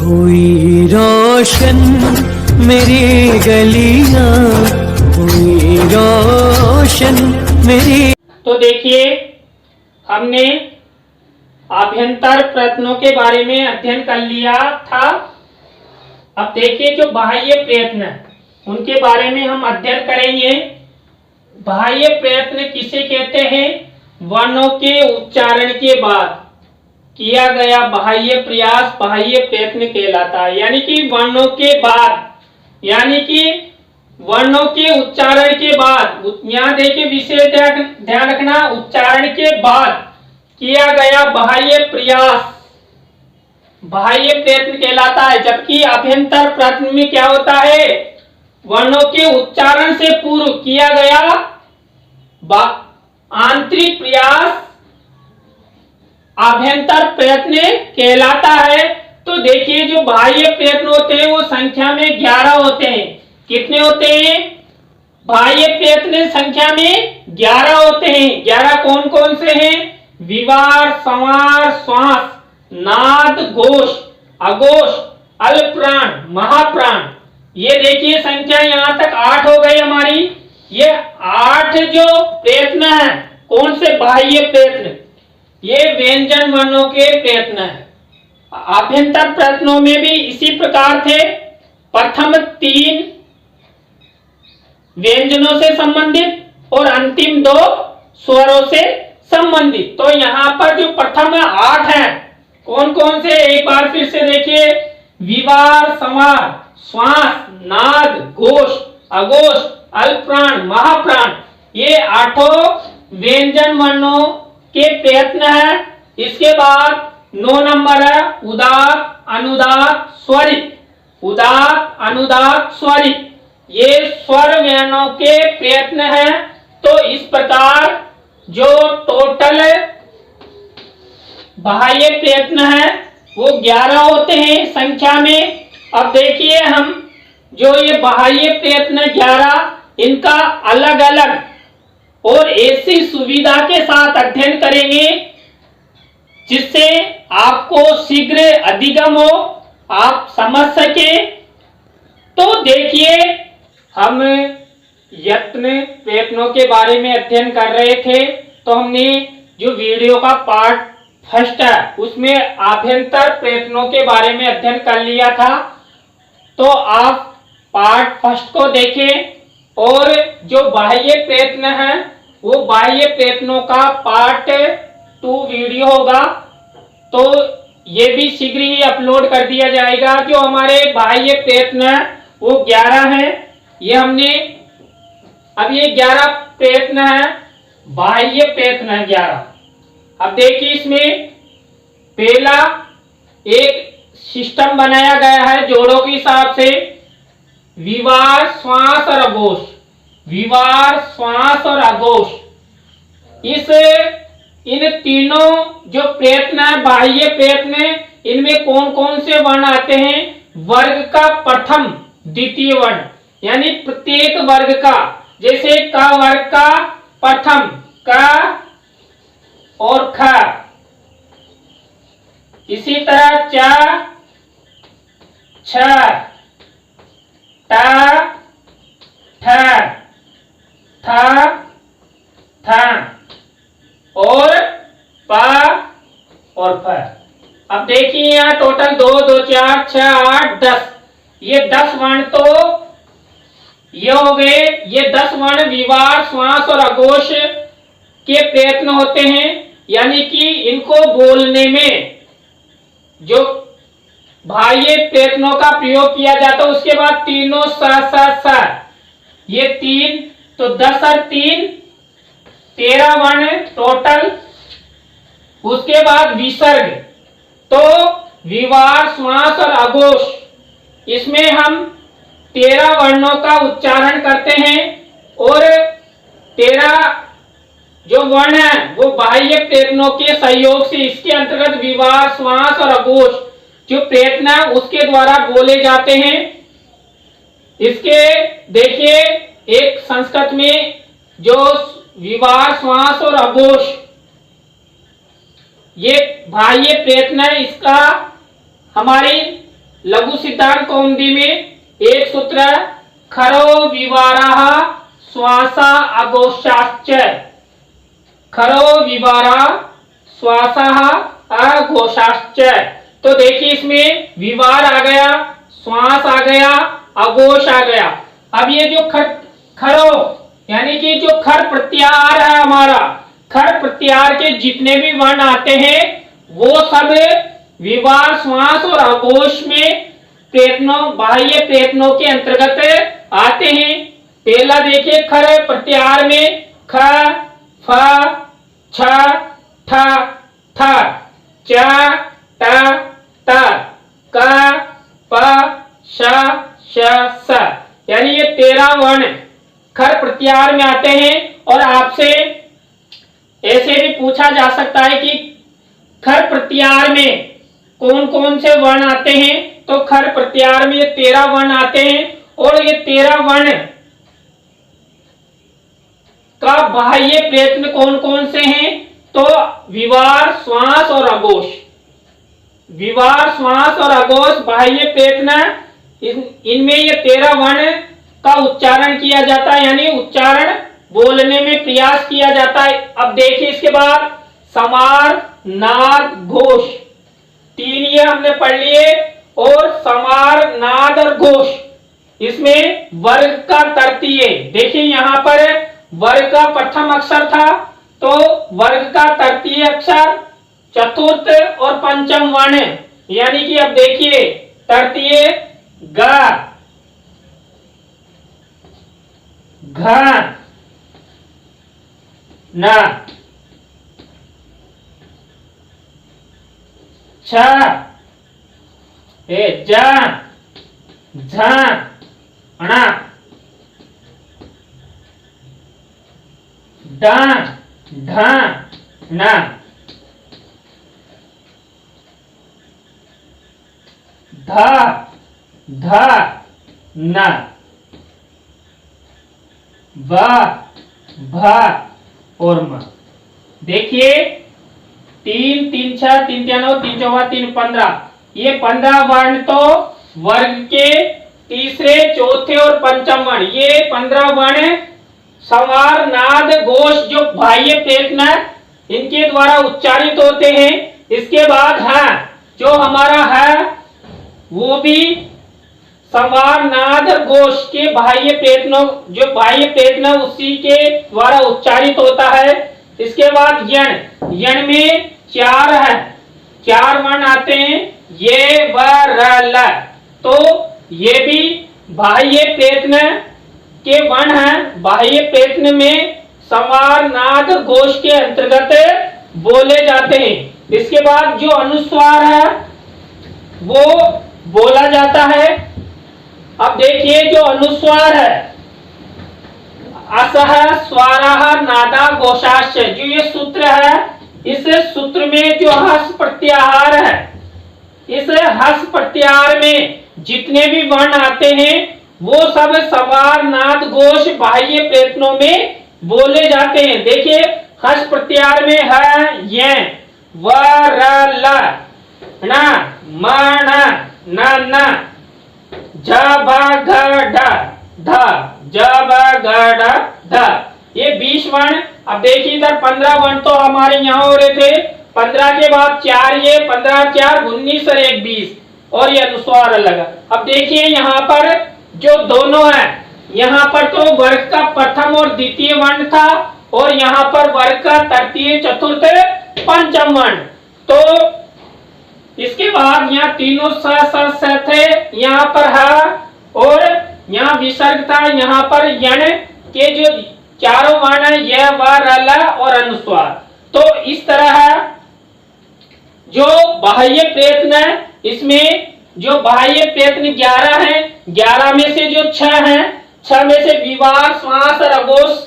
हुई रोशन मेरी गलियां, हुई रोशन मेरी। तो देखिए, हमने आभ्यंतर प्रयत्नों के बारे में अध्ययन कर लिया था। अब देखिए, जो बाह्य प्रयत्न उनके बारे में हम अध्ययन करेंगे। बाह्य प्रयत्न किसे कहते हैं? वर्णों के उच्चारण के बाद किया गया बाह्य प्रयास बाह्य प्रयत्न कहलाता है। यानी कि वर्णों के बाद, यानी कि वर्णों के उच्चारण के बाद, यहाँ देखिए विशेष ध्यान रखना, उच्चारण के बाद किया गया बाह्य प्रयास बाह्य प्रयत्न कहलाता है। जबकि आभ्यंतर प्रयत्न में क्या होता है? वर्णों के उच्चारण से पूर्व किया गया आंतरिक प्रयास आभ्यंतर प्रयत्न कहलाता है। तो देखिए, जो बाह्य प्रयत्न होते हैं वो संख्या में 11 होते हैं। कितने होते हैं? बाह्य प्रयत्न संख्या में 11 होते हैं। 11 कौन कौन से हैं? विवार, संवार, श्वास, नाद, घोष, अघोष, अल्पप्राण, महाप्राण। ये देखिए संख्या यहाँ तक 8 हो गई हमारी। ये 8 जो प्रयत्न है, कौन से बाह्य प्रयत्न? ये व्यंजन वर्णों के प्रयत्न है। आभ्यंतर प्रयत्नों में भी इसी प्रकार थे। प्रथम 3 व्यंजनों से संबंधित और अंतिम 2 स्वरों से संबंधित। तो यहाँ पर जो प्रथम 8 हैं, कौन कौन से? एक बार फिर से देखिए, विवार, संवार, श्वास, नाद, घोष, अघोष, अल्पप्राण, महाप्राण। ये 8 व्यंजन वर्णों के प्रयत्न है। इसके बाद 9 नंबर है उदात्त, अनुदात्त, स्वरित। उदात्त, अनुदात्त, स्वरित, ये स्वर व्यंजनों के प्रयत्न है। तो इस प्रकार जो टोटल बाह्य प्रयत्न है वो 11 होते हैं संख्या में। अब देखिए, हम जो ये बाह्य प्रयत्न 11, इनका अलग अलग और ऐसी सुविधा के साथ अध्ययन करेंगे जिससे आपको शीघ्र अधिगम हो, आप समझ सके। तो देखिए, हम यत्न प्रयत्नों के बारे में अध्ययन कर रहे थे। तो हमने जो वीडियो का पार्ट फर्स्ट है उसमें आभ्यंतर प्रयत्नों के बारे में अध्ययन कर लिया था। तो आप पार्ट फर्स्ट को देखें, और जो बाह्य प्रयत्न है वो बाह्य प्रयत्नों का पार्ट 2 वीडियो होगा। तो ये भी शीघ्र ही अपलोड कर दिया जाएगा। जो हमारे बाह्य प्रयत्न है वो 11 है। ये हमने अब ये 11 प्रयत्न है, बाह्य प्रयत्न है 11। अब देखिए, इसमें पहला एक सिस्टम बनाया गया है जोड़ों के हिसाब से। विवार, श्वास और अघोष, विवार, श्वास और अघोष। इन तीनों जो प्रयत्न है बाह्य प्रयत्न, इनमें कौन कौन से वर्ण आते हैं? वर्ग का प्रथम द्वितीय वर्ण, यानी प्रत्येक वर्ग का, जैसे क वर्ग का प्रथम क और ख, इसी तरह च, छ, ट, ठ, थ, थ और प और फ। अब देखिए, यहाँ टोटल 2, 2, 4, 6, 8, 10। ये 10 वर्ण तो ये हो गए। ये 10 वर्ण विवार, श्वास और अघोष के प्रयत्न होते हैं। यानी कि इनको बोलने में जो बाह्य प्रयत्नों का प्रयोग किया जाता है, उसके बाद तीनों स ये 3, तो 10 और 3 13 वर्ण टोटल। उसके बाद विसर्ग, तो विवार, श्वास और अघोष, इसमें हम 13 वर्णों का उच्चारण करते हैं। और 13 जो वर्ण है वो बाह्य प्रयत्नों के सहयोग से इसके अंतर्गत विवार, श्वास और अघोष जो प्रयत्न है उसके द्वारा बोले जाते हैं। इसके देखिए, एक संस्कृत में जो विवार, श्वास और अघोष ये बाह्य प्रयत्न है, इसका हमारी लघु सिद्धांत कौमुदी में एक सूत्र है, खरो विवाराः श्वासा अघोषाश्च। खरो विवारा श्वासाः अघोषाश्च। तो देखिए इसमें विवार आ गया, श्वास आ गया, अघोष आ गया। अब ये जो खरो यानी कि जो खर प्रत्याहार है हमारा, खर प्रत्याहार के जितने भी वर्ण आते हैं वो सब विवार, श्वास और अघोष में प्रयत्नों, बाह्य प्रयत्नों के अंतर्गत आते हैं। पहला देखिए खर प्रत्याहार में ख, फ, छ, ठ, थ, च, ट, त, क, प, श, स, यानी ये 13 वर्ण खर प्रत्याहार में आते हैं। और आपसे ऐसे भी पूछा जा सकता है कि खर प्रत्याहार में कौन कौन से वर्ण आते हैं, तो खर प्रत्याहार में ये 13 वर्ण आते हैं। और ये 13 वर्ण का बाह्य प्रयत्न कौन कौन से हैं, तो विवार, श्वास और अघोष। विवार, श्वास और अघोष बाह्य प्रयत्न, इनमें ये 13 वर्ण का उच्चारण किया जाता है, यानी उच्चारण बोलने में प्रयास किया जाता है। अब देखिए इसके बाद समार, नाद, घोष, 3 ये हमने पढ़ लिए। और समार, नाद और घोष, इसमें वर्ग का तृतीय, देखिए यहां पर वर्ग का प्रथम अक्षर था, तो वर्ग का तृतीय अक्षर, चतुर्थ और पंचम वर्ण, यानी कि अब देखिए तृतीय ग, घ, न, छ, ज, झ, ण, ड, ढ, न, ध, ध, न, ब, भ और म। देखिए 3, 3, 6, 3, 3, 9, 3, 4, 3, 15, ये 15 वर्ण तो वर्ग के तीसरे, चौथे और पंचम वर्ण, ये 15 वर्ण समार, नाद, घोष जो बाह्य प्रयत्न इनके द्वारा उच्चारित होते हैं। इसके बाद है जो हमारा है वो भी समार, नाद, घोष के बाह्य प्रयत्नों, जो बाह्य प्रयत्न उसी के द्वारा उच्चारित होता है। इसके बाद यण, यण में 4 है, 4 वर्ण आते हैं, ये, व, र, ल, तो ये भी बाह्य प्रयत्न के वर्ण हैं। बाह्य प्रयत्न में समार, नाद, घोष के अंतर्गत बोले जाते हैं। इसके बाद जो अनुस्वार है वो बोला जाता है। अब देखिए जो अनुस्वार है, असह, स्वाराः, नादा, घोषाश्च, जो ये सूत्र है, इस सूत्र में जो हस प्रत्याहार है, इस हस प्रत्याहार में जितने भी वर्ण आते हैं वो सब समार, नाद, घोष बाह्य प्रयत्नों में बोले जाते हैं। देखिए हस प्रत्याहार में है य, व, र, ल, न, म, न, ज, ब, घ, ढ, ध, ज, ब, घ, ढ, ध, ये 20 वर्ण। अब देखिए इधर 15 वर्ण तो हमारे यहाँ हो रहे थे, 15 के बाद 4, ये 15, 4, 19 और 1, 20, और ये अनुस्वार अलग। अब देखिए यहाँ पर जो दोनों है, यहाँ पर तो वर्ग का प्रथम और द्वितीय वर्ण था, और यहाँ पर वर्ग का तृतीय, चतुर्थ, पंचम वर्ण। तो इसके बाद यहाँ तीनों स थे, यहाँ पर है, और यहाँ विसर्ग था, यहाँ पर यण के जो चारों वर्ण है, य, व, र, ल और अनुस्वार। तो इस तरह है जो बाह्य प्रयत्न है, इसमें जो बाह्य प्रयत्न 11 हैं, 11 में से जो 6 हैं, 6 में से विवार, श्वास और अघोष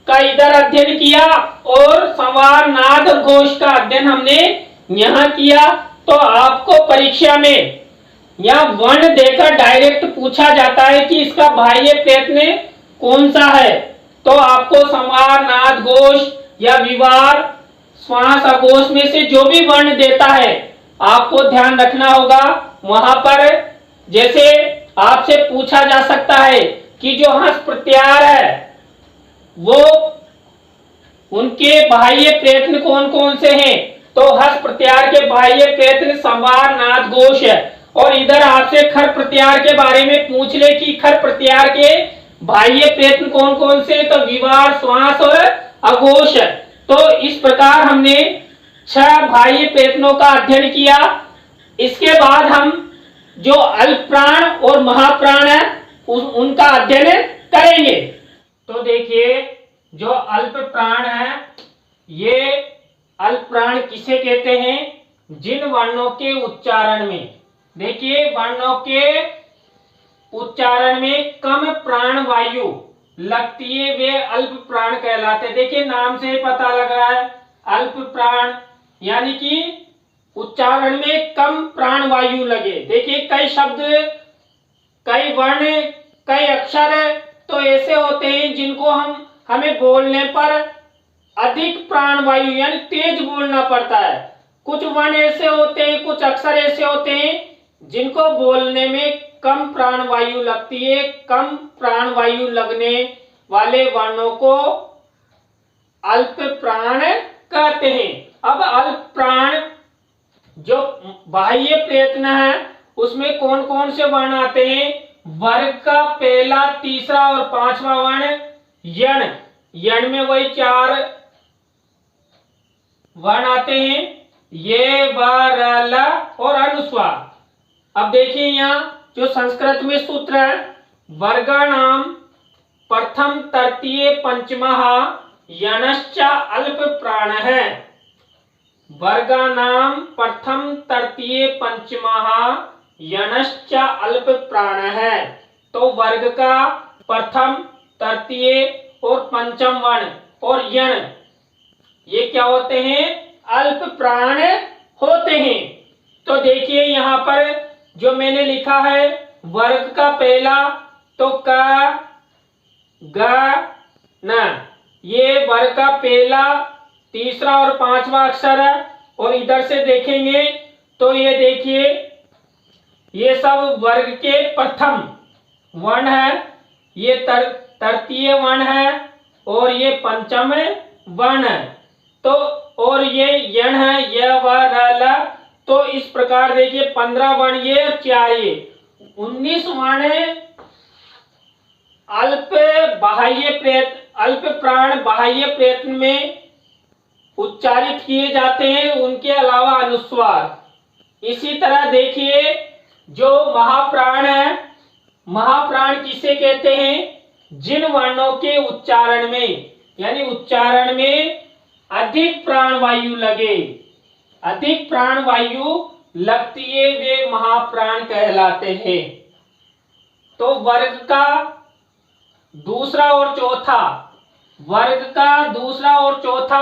का इधर अध्ययन किया, और संवार, नाद और घोष का अध्ययन हमने यहाँ किया। तो आपको परीक्षा में यहाँ वर्ण देकर डायरेक्ट पूछा जाता है कि इसका बाह्य प्रयत्न कौन सा है, तो आपको संवार, नाद, घोष या विवार, श्वास, अघोष में से जो भी वर्ण देता है आपको ध्यान रखना होगा। वहां पर जैसे आपसे पूछा जा सकता है कि जो हंस प्रत्याहार है वो उनके बाह्य प्रयत्न कौन कौन से हैं, तो हस प्रत्याहार के बाह्य प्रयत्न संवार नाद घोष है। और इधर आपसे खर प्रत्याहार के बारे में पूछ ले कि खर प्रत्याहार के बाह्य प्रयत्न कौन कौन से, तो विवार, श्वास और अघोष। तो इस प्रकार हमने 6 बाह्य प्रयत्नों का अध्ययन किया। इसके बाद हम जो अल्प प्राण और महाप्राण है उनका अध्ययन करेंगे। तो देखिए जो अल्प प्राण है, ये अल्प प्राण किसे कहते हैं, जिन वर्णों के उच्चारण में, देखिए वर्णों के उच्चारण में कम प्राण वायु लगती है वे अल्प प्राण कहलाते हैं। देखिए नाम से ही पता लग रहा है अल्प प्राण यानी कि उच्चारण में कम प्राण वायु लगे। देखिए कई शब्द, कई वर्ण, कई अक्षर तो ऐसे होते हैं जिनको हमें बोलने पर अधिक प्राण वायु यानी तेज बोलना पड़ता है। कुछ वर्ण ऐसे होते हैं, कुछ अक्षर ऐसे होते हैं जिनको बोलने में कम प्राण वायु लगती है। कम प्राण वायु लगने वाले वर्णों को अल्प प्राण कहते हैं। अब अल्प प्राण जो बाह्य प्रयत्न है उसमें कौन कौन से वर्ण आते हैं, वर्ग का पहला, तीसरा और पांचवा वर्ण यण। यण में वही 4 वर्ण आते हैं, ये, व, र, ल और अनुस्वार। अब देखिए यहाँ जो संस्कृत में सूत्र है, वर्गाणाम प्रथम तृतीय पंचमः यणश्च अल्प प्राण है। वर्गाणाम प्रथम तृतीय पंचमः यणश्च अल्प प्राण है। तो वर्ग का प्रथम, तृतीय और पंचम वर्ण और यण ये क्या होते हैं, अल्प प्राण होते हैं। तो देखिए यहाँ पर जो मैंने लिखा है वर्ग का पहला तो क, ग, न, ये वर्ग का पहला, तीसरा और पांचवा अक्षर है। और इधर से देखेंगे तो ये देखिए ये सब वर्ग के प्रथम वर्ण है, ये तृतीय वर्ण है और ये पंचम वर्ण है। तो और ये यण है, य, व, र, ल। तो इस प्रकार देखिए 15 वर्ण ये और 4 ये 19 वर्ण अल्प प्राण बाह्य प्रयत्न में उच्चारित किए जाते हैं, उनके अलावा अनुस्वार। इसी तरह देखिए जो महाप्राण है, महाप्राण किसे कहते हैं, जिन वर्णों के उच्चारण में यानी उच्चारण में अधिक प्राण वायु लगे, अधिक प्राण वायु लगती है वे महाप्राण कहलाते हैं। तो वर्ग का दूसरा और चौथा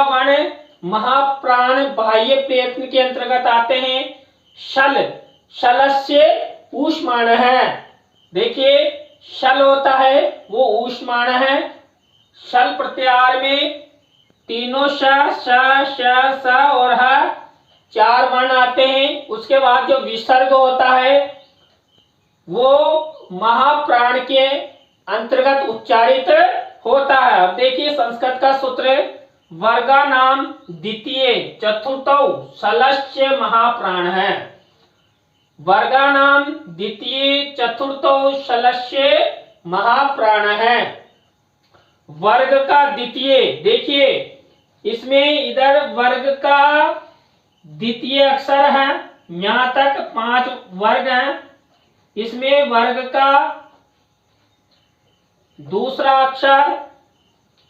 वर्ण महाप्राण बाह्य प्रयत्न के अंतर्गत आते हैं। शल, शलस्य ऊष्माण है। देखिए शल होता है वो ऊष्माण है। शल प्रत्याहार में तीनों श, स और ह 4 वर्ण आते हैं। उसके बाद जो विसर्ग होता है वो महाप्राण के अंतर्गत उच्चारित होता है। अब देखिए संस्कृत का सूत्र, वर्गानाम द्वितीय चतुर्थौ शलस्य महाप्राण है। वर्गानाम द्वितीय चतुर्थौ शलस्य महाप्राण है। वर्ग का द्वितीय, देखिए इसमें इधर वर्ग का द्वितीय अक्षर है, यहां तक 5 वर्ग हैं। इसमें वर्ग का दूसरा अक्षर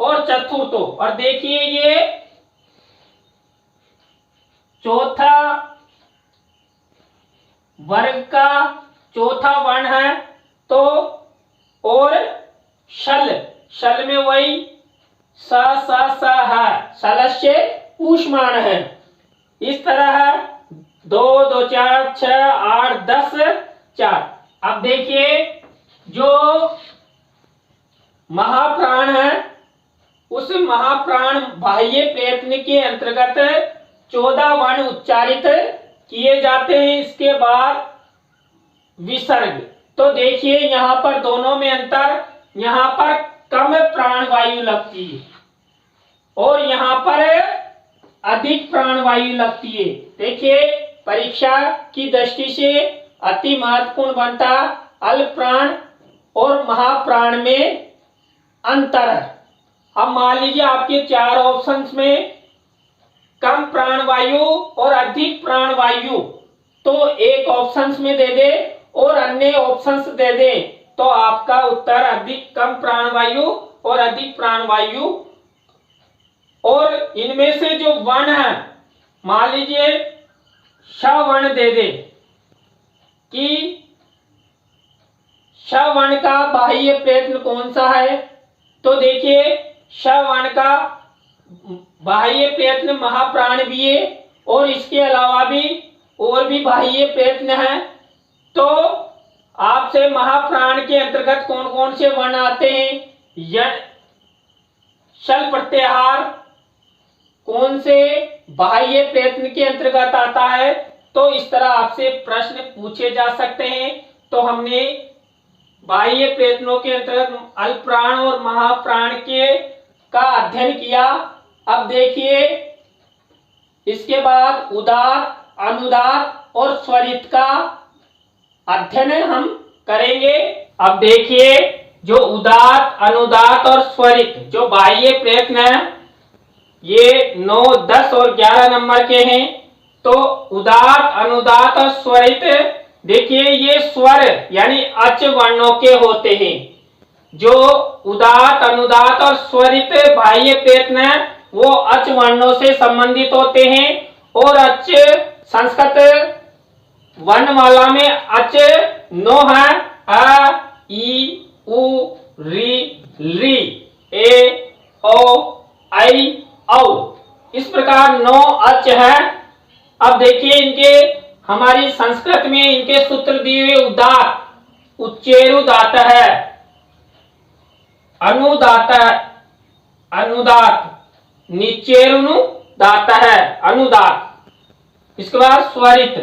और चतुर्थ, और देखिए ये चौथा वर्ग का चौथा वर्ण है। तो और शल, शल में वही स है, शलस्य ऊष्माण है। इस तरह 2, 2, 4, 6, 8, 10, 4। अब देखिए जो महाप्राण है उस महाप्राण बाह्य प्रयत्न के अंतर्गत 14 वर्ण उच्चारित किए जाते हैं। इसके बाद विसर्ग। तो देखिए यहाँ पर दोनों में अंतर, यहाँ पर कम प्राणवायु लगती है और यहाँ पर अधिक प्राणवायु लगती है। देखिए परीक्षा की दृष्टि से अति महत्वपूर्ण बनता अल्प प्राण और महाप्राण में अंतर है। अब मान लीजिए आपके 4 ऑप्शंस में कम प्राणवायु और अधिक प्राणवायु, तो एक ऑप्शंस में दे दे और अन्य ऑप्शंस दे दे, तो आपका उत्तर अधिक कम प्राणवायु और अधिक प्राणवायु। और इनमें से जो वर्ण है, मान लीजिए श वर्ण दे दे कि श वर्ण का बाह्य प्रयत्न कौन सा है, तो देखिए श वर्ण का बाह्य प्रयत्न महाप्राण भी है और इसके अलावा भी और भी बाह्य प्रयत्न है। तो आपसे महाप्राण के अंतर्गत कौन कौन से वर्ण आते हैं, शल प्रत्याहार कौन से बाह्य प्रयत्न के अंतर्गत आता है, तो इस तरह आपसे प्रश्न पूछे जा सकते हैं। तो हमने बाह्य प्रयत्नों के अंतर्गत अल्प प्राण और महाप्राण के का अध्ययन किया। अब देखिए इसके बाद उदात्त, अनुदात्त और स्वरित का अध्ययन हम करेंगे। अब देखिए जो उदात्त, अनुदात्त और स्वरित जो बाह्य प्रयत्न है, ये 9, 10 और 11 नंबर के हैं। तो उदात्त, अनुदात्त और स्वरित, देखिए ये स्वर यानी अच वर्णों के होते हैं। जो उदात्त, अनुदात्त और स्वरित बाह्य प्रयत्न है वो अच वर्णों से संबंधित होते हैं और अच संस्कृत वर्णमाला में अच 9 है, अ, ई, उ, री, री, ए, ओ, आई, औ। इस प्रकार 9 अच है। अब देखिए इनके हमारी संस्कृत में इनके सूत्र दिए हुए उदात्त, उच्चेरुदात्त है, अनुदात्त, अनुदात्त, निचेरुदात्त है, अनुदात्त। इसके बाद स्वरित,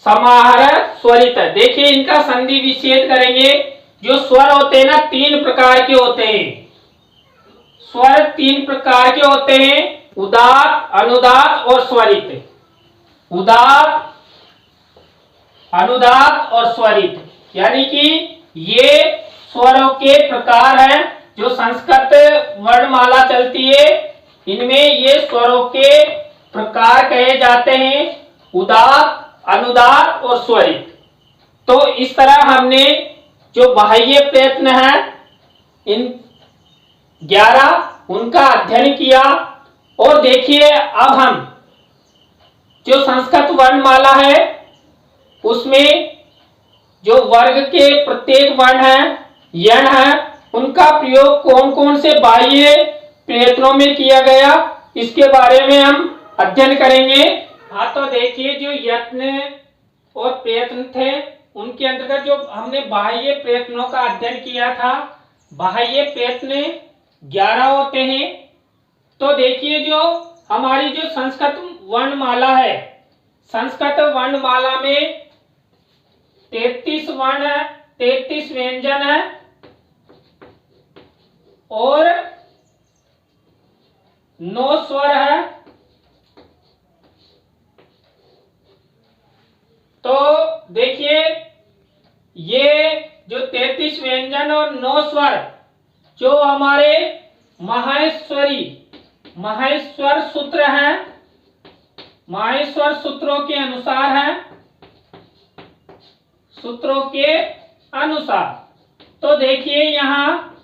समाहार स्वरित। देखिए इनका संधि विच्छेद करेंगे। जो स्वर होते हैं ना 3 प्रकार के होते हैं, स्वर 3 प्रकार के होते हैं, उदात्त, अनुदात्त और स्वरित। उदात्त, अनुदात्त और स्वरित यानी कि ये स्वरों के प्रकार हैं जो संस्कृत वर्णमाला चलती है, इनमें ये स्वरों के प्रकार कहे जाते हैं, उदात्त, अनुदात्त और स्वरित। तो इस तरह हमने जो बाह्य प्रयत्न है इन 11 उनका अध्ययन किया। और देखिए अब हम जो संस्कृत वर्णमाला है उसमें जो वर्ग के प्रत्येक वर्ण है, यण है, उनका प्रयोग कौन कौन से बाह्य प्रयत्नों में किया गया, इसके बारे में हम अध्ययन करेंगे। हाँ तो देखिए जो यत्न और प्रयत्न थे उनके अंतर्गत जो हमने बाह्य प्रयत्नों का अध्ययन किया था, बाह्य प्रयत्न 11 होते हैं। तो देखिए जो हमारी जो संस्कृत वर्णमाला है, संस्कृत वर्णमाला में 33 वर्ण है, 33 व्यंजन है और 9 स्वर है। तो देखिए ये जो 33 व्यंजन और 9 स्वर जो हमारे माहेश्वर सूत्र हैं, माहेश्वर सूत्रों के अनुसार है, सूत्रों के अनुसार। तो देखिए यहाँ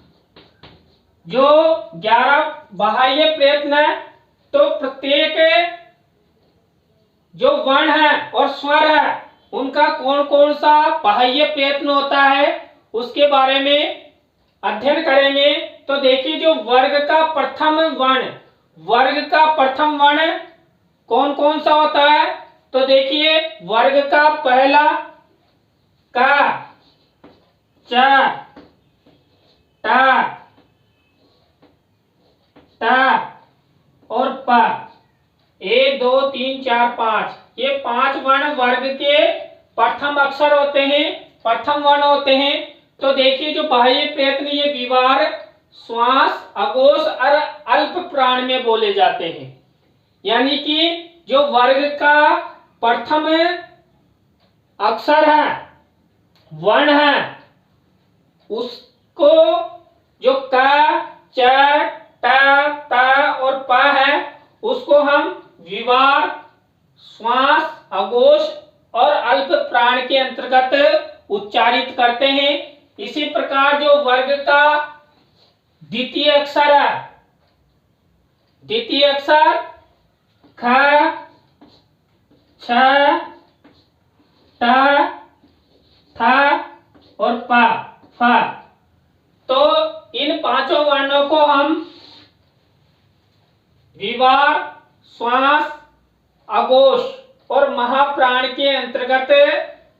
जो 11 बाह्य प्रयत्न है, तो प्रत्येक जो वर्ण है और स्वर है उनका कौन कौन सा बाह्य प्रयत्न होता है उसके बारे में अध्ययन करेंगे। तो देखिए जो वर्ग का प्रथम वर्ण कौन कौन सा होता है, तो देखिए वर्ग का पहला का, च, टा, टा और प, 1, 2, 3, 4, 5, ये 5 वर्ण वर्ग के प्रथम अक्षर होते हैं प्रथम वर्ण होते हैं। तो देखिए जो बाह्य प्रयत्न ये विवार, श्वास, अघोष और अल्प प्राण में बोले जाते हैं। यानी कि जो वर्ग का प्रथम अक्षर है, वर्ण है, उसको जो का, च, टा, ता और पा है, उसको हम विवार, श्वास, अघोष और अल्प प्राण के अंतर्गत उच्चारित करते हैं। इसी प्रकार जो वर्ग का द्वितीय अक्षर है, द्वितीय अक्षर ख, छ, ट, थ और प, फ, तो इन पांचों वर्णों को हम विवार, श्वास, अघोष और महाप्राण के अंतर्गत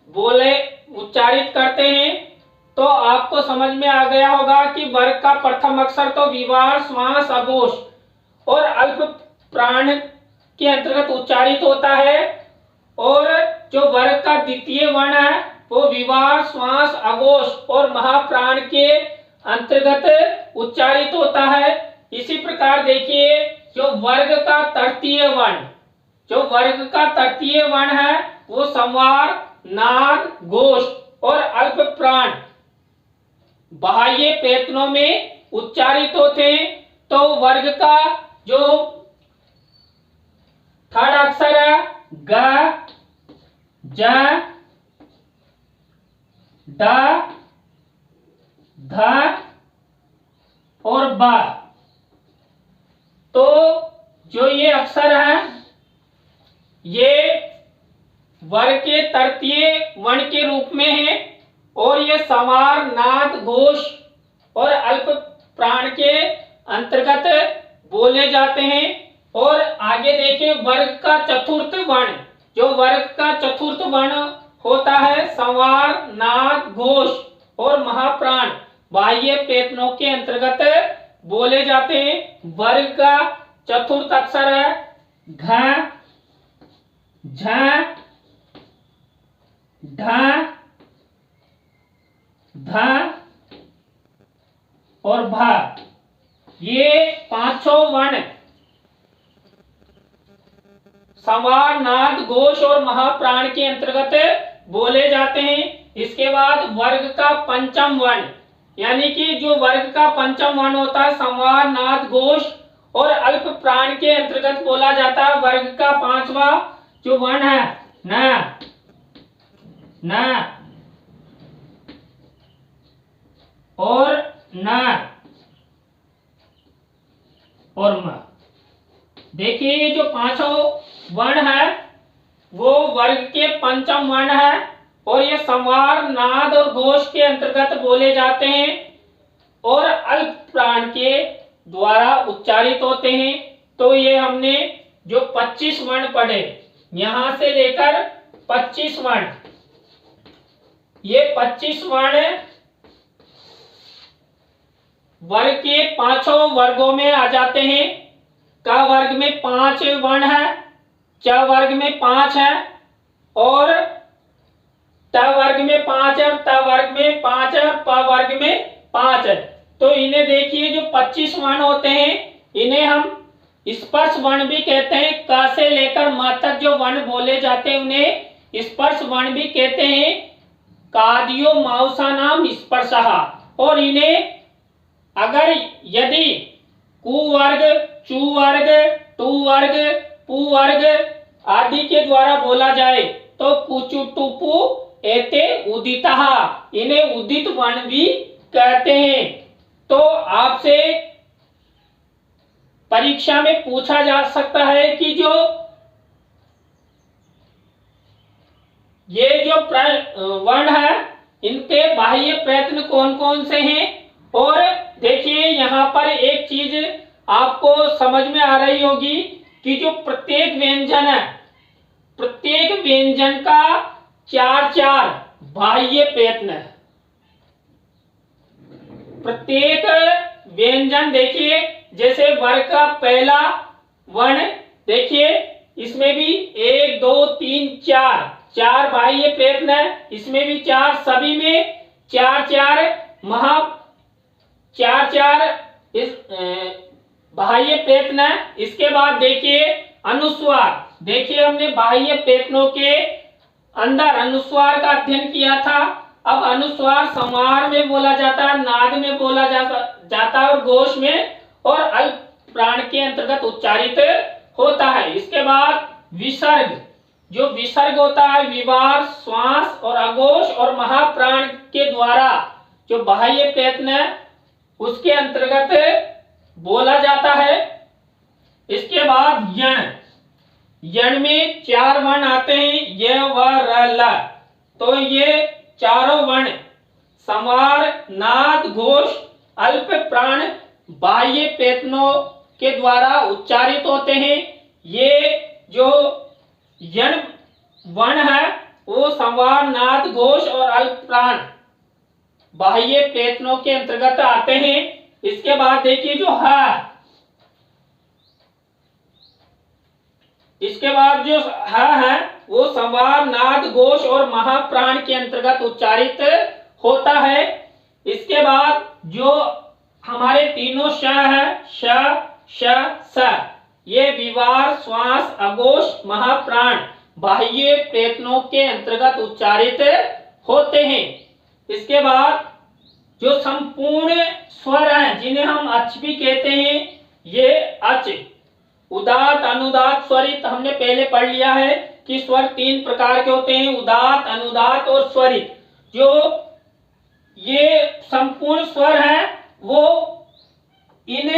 बोले उच्चारित करते हैं। तो आपको समझ में आ गया होगा कि वर्ग का प्रथम अक्षर तो विवार, श्वास, अघोष और अल्प प्राण के अंतर्गत उच्चारित होता है, और जो वर्ग का द्वितीय वर्ण है वो विवार, श्वास, अघोष और महाप्राण के अंतर्गत उच्चारित होता है। इसी प्रकार देखिए जो वर्ग का तृतीय वर्ण, जो वर्ग का तृतीय वर्ण है वो संवार, नाद, घोष और अल्प प्राण बाह्य प्रयत्नों में उच्चारित होते हैं। तो वर्ग का जो थर्ड अक्षर है ग, ज, ड, ध और ब, तो जो ये अक्षर है ये वर्ग के तृतीय वर्ण के रूप में है, और ये संवार, नाद, घोष और अल्प प्राण के अंतर्गत बोले जाते हैं। और आगे देखिए वर्ग का चतुर्थ वर्ण, जो वर्ग का चतुर्थ वर्ण होता है संवार, नाद, घोष और महाप्राण बाह्य प्रयत्नों के अंतर्गत बोले जाते हैं। वर्ग का चतुर्थ अक्षर है घ, झ, ढ, ध और भ, ये पांचों वर्ण संवार, नाद, घोष और महाप्राण के अंतर्गत बोले जाते हैं। इसके बाद वर्ग का पंचम वर्ण, यानी कि जो वर्ग का पंचम वर्ण होता है संवार, नाद, घोष और अल्प प्राण के अंतर्गत बोला जाता है। वर्ग का पांचवा जो वर्ण है न, न और न और म। देखिए ये जो पांचों वर्ण है वो वर्ग के पंचम वर्ण है, और ये संवार, नाद और घोष के अंतर्गत बोले जाते हैं और अल्प प्राण के द्वारा उच्चारित होते हैं। तो ये हमने जो 25 वर्ण पढ़े, यहां से लेकर 25 वर्ण, ये 25 वर्ण वर्ग के पांचों वर्गों में आ जाते हैं। क वर्ग में 5 वर्ण है, च वर्ग में 5 है और ट वर्ग में 5 है, त वर्ग में 5 है और प वर्ग में 5 है। तो इन्हें देखिए जो 25 वर्ण होते हैं इन्हें हम स्पर्श वर्ण भी कहते हैं। क से लेकर म तक जो वर्ण बोले जाते हैं उन्हें स्पर्श वर्ण भी कहते हैं। कादियो मांसानाम स्पर्शः, और इन्हें अगर यदि कु वर्ग, चु वर्ग, टु वर्ग, पु वर्ग आदि के द्वारा बोला जाए तो कुचु टुपु एते उदितः, इन्हें उदित वर्ण भी कहते हैं। तो आपसे परीक्षा में पूछा जा सकता है कि जो ये जो वर्ण है इनके बाह्य प्रयत्न कौन कौन से हैं। और देखिए यहाँ पर एक चीज आपको समझ में आ रही होगी कि जो प्रत्येक व्यंजन है, प्रत्येक व्यंजन का 4-4 बाह्य प्रयत्न है। प्रत्येक व्यंजन देखिए, जैसे वर्ग का पहला वर्ण देखिए इसमें भी 1 2 3 4 4 बाह्य प्रयत्न है, इसमें भी 4, सभी में 4 इस बाह्य प्रयत्न है। इसके बाद देखिए अनुस्वार, देखिए हमने बाह्य प्रयत्नों के अंदर अनुस्वार का अध्ययन किया था। अब अनुस्वार संवार में बोला जाता है, नाद में बोला जाता है और घोष में और अल्प प्राण के अंतर्गत उच्चारित होता है। इसके बाद विसर्ग, जो विसर्ग होता है विवार, श्वास और अघोष और महाप्राण के द्वारा जो बाह्य प्रयत्न है उसके अंतर्गत बोला जाता है। इसके बाद यण, यण में 4 वर्ण आते हैं, य व र ल। तो ये चारों वर्ण संवार, नाद, घोष, अल्प प्राण बाह्य प्रयत्नों के द्वारा उच्चारित होते हैं। ये जो यण वर्ण है वो संवार, नाद, घोष और अल्प प्राण बाह्य प्रयत्नों के अंतर्गत आते हैं। इसके बाद देखिए जो ह, इसके बाद जो ह है वो संवार, नाद, घोष और महाप्राण के अंतर्गत उच्चारित होता है। इसके बाद जो हमारे तीनों श है, श, श, स, ये विवार, श्वास, अघोष, महाप्राण बाह्य प्रयत्नों के अंतर्गत उच्चारित होते हैं। इसके बाद जो संपूर्ण स्वर हैं जिन्हें हम अच भी कहते हैं, ये अच, उदात्त, अनुदात्त, स्वरित हमने पहले पढ़ लिया है कि स्वर 3 प्रकार के होते हैं, उदात्त, अनुदात्त और स्वरित। जो ये संपूर्ण स्वर हैं वो इन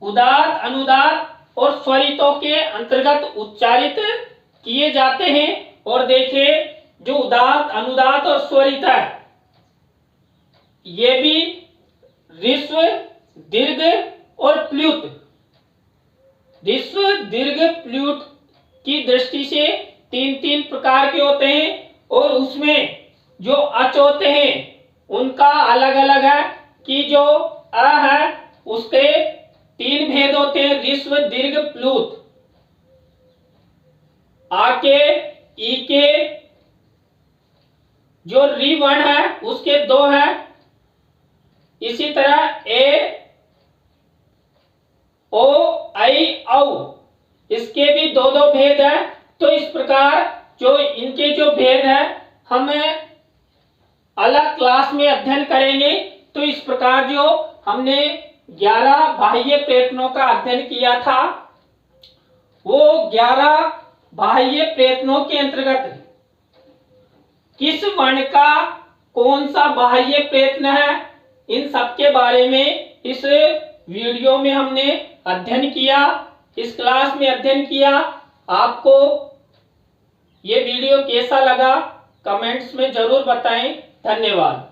उदात्त, अनुदात्त और स्वरितों के अंतर्गत उच्चारित किए जाते हैं। और देखिए जो उदात्त, अनुदात्त और स्वरित है ये भी ह्रस्व, दीर्घ और प्लुत, ह्रस्व, दीर्घ, प्लुत की दृष्टि से 3 प्रकार के होते हैं। और उसमें जो अच होते हैं उनका अलग अलग है कि जो अ है उसके 3 भेद होते हैं, ह्रस्व, दीर्घ, प्लुत। आ के, ई के जो री वर्ण है उसके 2 है। इसी तरह ए, ओ, आई, औ इसके भी 2 भेद है। तो इस प्रकार जो इनके जो भेद है हमें अलग क्लास में अध्ययन करेंगे। तो इस प्रकार जो हमने 11 बाह्य प्रयत्नों का अध्ययन किया था वो 11 बाह्य प्रयत्नों के अंतर्गत किस वर्ण का कौन सा बाह्य प्रयत्न है इन सब के बारे में इस वीडियो में हमने अध्ययन किया, इस क्लास में अध्ययन किया। आपको ये वीडियो कैसा लगा कमेंट्स में जरूर बताएं। धन्यवाद।